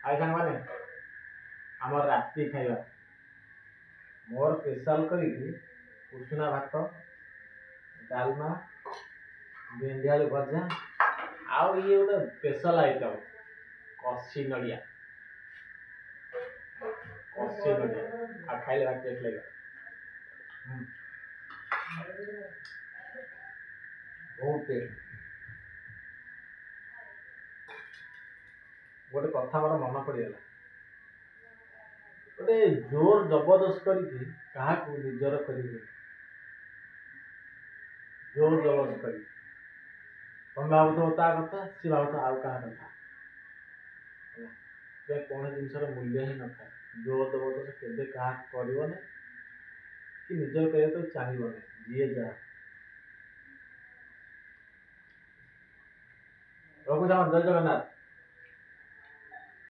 हाय सांग माने आमर रात्रि खाइबा मोर स्पेशल करी उषुना भात डालमा भेंडी आलू भजा आउ ये गोटे स्पेशल आइटम कसी नड़िया आ खाइले भात टेस्ट लगे बहुत टेस्ट गोटे कथा मोर मन पड़गला गोटे जोर जबरदस्त करके क्या निजर कर जोर जबरदस्त कर तुम भाव ता कथा सी भाव आउ क्या कथा कौन जिनसर मूल्य ही न था जोर जबरदस्त के क्या कर कि निजर कर तो चाहिए जी जा रखुचा जय जगन्नाथ।